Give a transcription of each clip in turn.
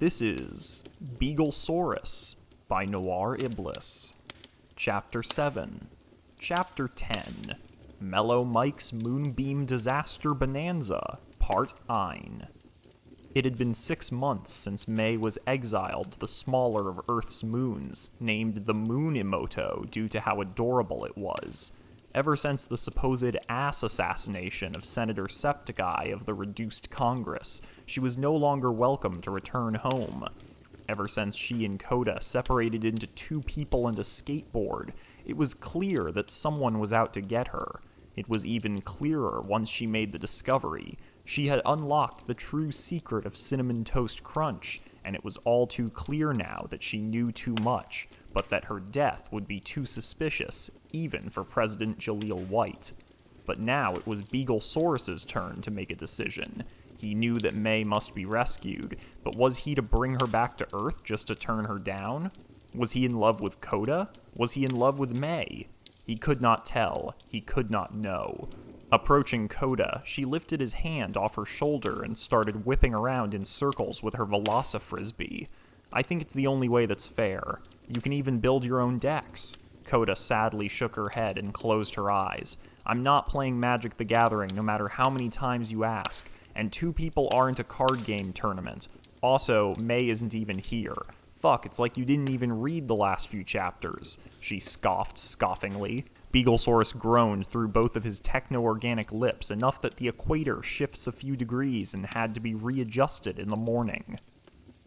This is Beagleaurus by NoirIblis. Chapter 7. Chapter 10. Mellow Mike's Moonbeam Disaster Bonanza, Part 9. It had been 6 months since May was exiled to the smaller of Earth's moons, named the Moonimoto due to how adorable it was. Ever since the supposed ass assassination of Senator Septiceye of the reduced Congress, she was no longer welcome to return home. Ever since she and Coda separated into 2 people and a skateboard, it was clear that someone was out to get her. It was even clearer once she made the discovery. She had unlocked the true secret of Cinnamon Toast Crunch, and it was all too clear now that she knew too much, but that her death would be too suspicious, even for President Jaleel White. But now it was Beagleaurus's turn to make a decision. He knew that May must be rescued, but was he to bring her back to Earth just to turn her down? Was he in love with Coda? Was he in love with May? He could not tell. He could not know. Approaching Coda, she lifted his hand off her shoulder and started whipping around in circles with her Velocifrisbee. I think it's the only way that's fair. You can even build your own decks. Coda sadly shook her head and closed her eyes. I'm not playing Magic the Gathering no matter how many times you ask, and 2 people aren't a card game tournament. Also, May isn't even here. Fuck, it's like you didn't even read the last few chapters, she scoffed scoffingly. Beagleaurus groaned through both of his techno-organic lips enough that the equator shifts a few degrees and had to be readjusted in the morning.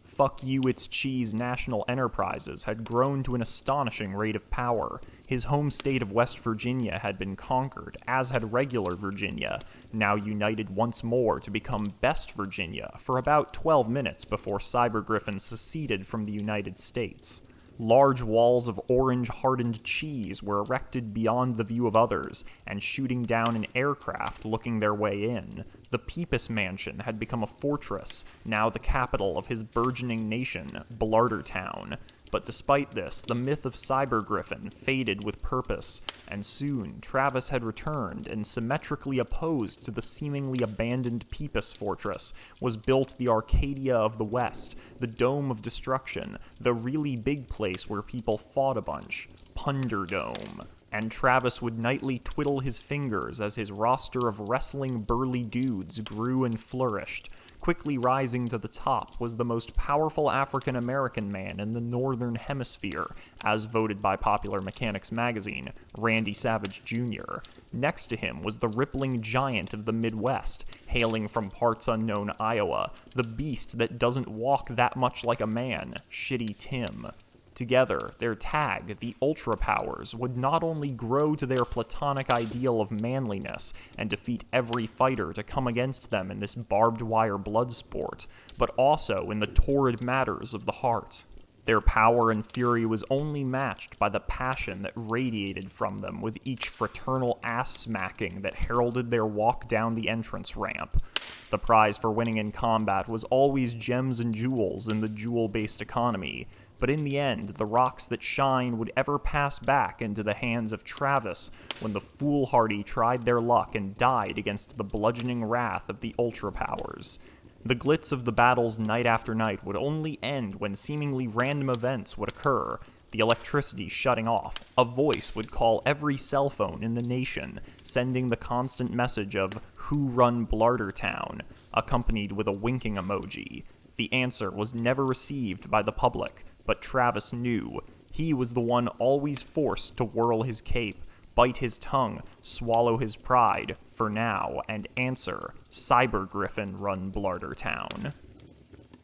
Fuck you, it's cheese National Enterprises had grown to an astonishing rate of power. His home state of West Virginia had been conquered, as had regular Virginia, now united once more to become Best Virginia for about 12 minutes before Cybergriffin seceded from the United States. Large walls of orange-hardened cheese were erected beyond the view of others, and shooting down an aircraft looking their way in. The Peepus Mansion had become a fortress, now the capital of his burgeoning nation, Blardertown. But despite this, the myth of Cybergriffin faded with purpose, and soon Travis had returned, and symmetrically opposed to the seemingly abandoned Peepus Fortress was built the Arcadia of the West, the Dome of Destruction, the really big place where people fought a bunch, Punderdome. And Travis would nightly twiddle his fingers as his roster of wrestling burly dudes grew and flourished. Quickly rising to the top was the most powerful African-American man in the Northern Hemisphere, as voted by Popular Mechanics magazine, Randy Savage Jr. Next to him was the rippling giant of the Midwest, hailing from parts unknown Iowa, the beast that doesn't walk that much like a man, Shitty Tim. Together, their tag, the Ultra Powers, would not only grow to their platonic ideal of manliness and defeat every fighter to come against them in this barbed wire blood sport, but also in the torrid matters of the heart. Their power and fury was only matched by the passion that radiated from them with each fraternal ass-smacking that heralded their walk down the entrance ramp. The prize for winning in combat was always gems and jewels in the jewel-based economy, but in the end, the rocks that shine would ever pass back into the hands of Travis when the foolhardy tried their luck and died against the bludgeoning wrath of the Ultra Powers. The glitz of the battles night after night would only end when seemingly random events would occur, the electricity shutting off. A voice would call every cell phone in the nation, sending the constant message of "Who run Blardertown?" accompanied with a winking emoji. The answer was never received by the public, but Travis knew. He was the one always forced to whirl his cape, bite his tongue, swallow his pride, for now, and answer, Cybergriffin run Blardertown.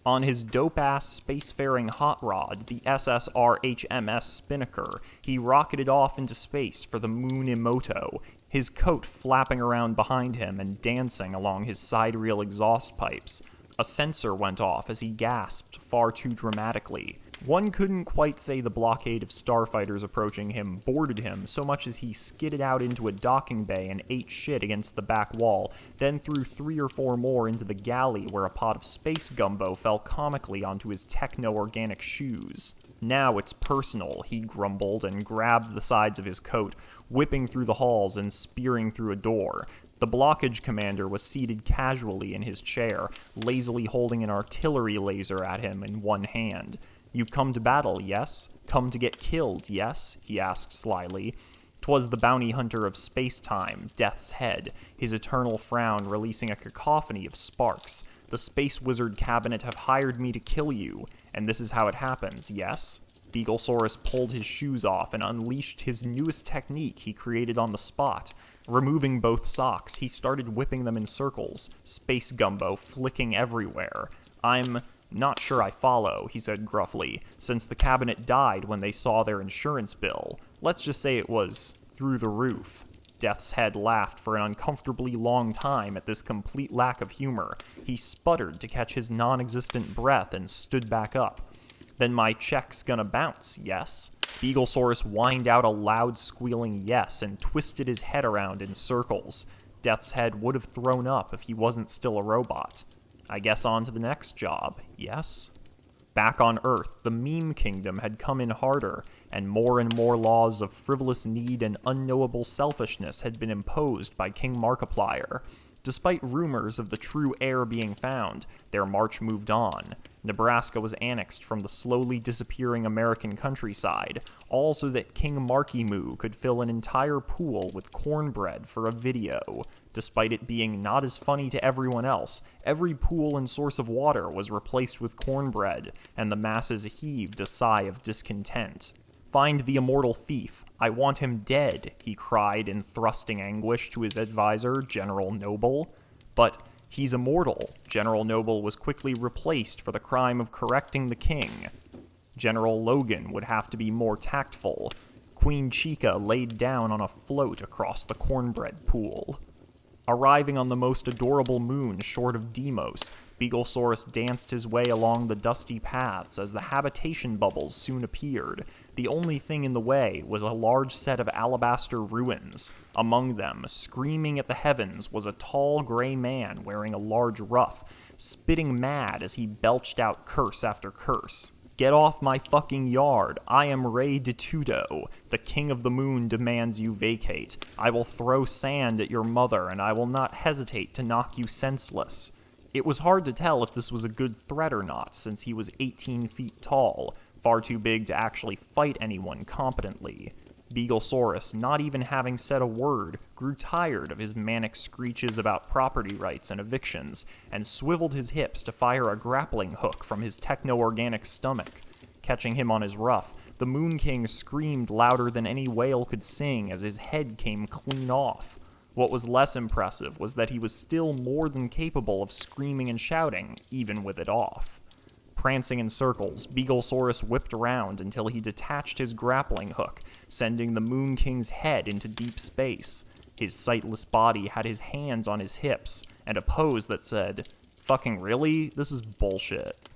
On his dope-ass spacefaring hot rod, the SSR-HMS Spinnaker, he rocketed off into space for the Moonimoto, his coat flapping around behind him and dancing along his side-reel exhaust pipes. A sensor went off as he gasped far too dramatically. One couldn't quite say the blockade of starfighters approaching him boarded him so much as he skidded out into a docking bay and ate shit against the back wall, then threw 3 or 4 more into the galley where a pot of space gumbo fell comically onto his techno-organic shoes. Now it's personal, he grumbled and grabbed the sides of his coat, whipping through the halls and spearing through a door. The blockage commander was seated casually in his chair, lazily holding an artillery laser at him in one hand. "You've come to battle, yes? Come to get killed, yes?" he asked slyly. 'Twas the bounty hunter of space-time, Death's Head, his eternal frown releasing a cacophony of sparks. "The Space Wizard Cabinet have hired me to kill you, and this is how it happens, yes?" Beagleaurus pulled his shoes off and unleashed his newest technique he created on the spot. Removing both socks, he started whipping them in circles, space gumbo flicking everywhere. "I'm not sure I follow," he said gruffly, "since the cabinet died when they saw their insurance bill. Let's just say it was through the roof." Death's Head laughed for an uncomfortably long time at this complete lack of humor. He sputtered to catch his non-existent breath and stood back up. "Then my check's gonna bounce, yes?" Beagleaurus whined out a loud squealing yes and twisted his head around in circles. Death's Head would have thrown up if he wasn't still a robot. "I guess on to the next job, yes?" Back on Earth, the meme kingdom had come in harder, and more laws of frivolous need and unknowable selfishness had been imposed by King Markiplier. Despite rumors of the true heir being found, their march moved on. Nebraska was annexed from the slowly disappearing American countryside, all so that King Marky Moo could fill an entire pool with cornbread for a video. Despite it being not as funny to everyone else, every pool and source of water was replaced with cornbread, and the masses heaved a sigh of discontent. "Find the immortal thief. I want him dead," he cried in thrusting anguish to his advisor, General Noble. But he's immortal. General Noble was quickly replaced for the crime of correcting the king. General Logan would have to be more tactful. Queen Chica laid down on a float across the cornbread pool. Arriving on the most adorable moon short of Deimos, Beagleaurus danced his way along the dusty paths as the habitation bubbles soon appeared. The only thing in the way was a large set of alabaster ruins. Among them, screaming at the heavens, was a tall gray man wearing a large ruff, spitting mad as he belched out curse after curse. "Get off my fucking yard. I am Ray Detudo. The King of the Moon demands you vacate. I will throw sand at your mother, and I will not hesitate to knock you senseless." It was hard to tell if this was a good threat or not, since he was 18 feet tall, far too big to actually fight anyone competently. Beagleaurus, not even having said a word, grew tired of his manic screeches about property rights and evictions, and swiveled his hips to fire a grappling hook from his techno-organic stomach. Catching him on his ruff, the Moon King screamed louder than any whale could sing as his head came clean off. What was less impressive was that he was still more than capable of screaming and shouting, even with it off. Prancing in circles, Beagleaurus whipped around until he detached his grappling hook, sending the Moon King's head into deep space. His sightless body had his hands on his hips, and a pose that said, "Fucking really? This is bullshit."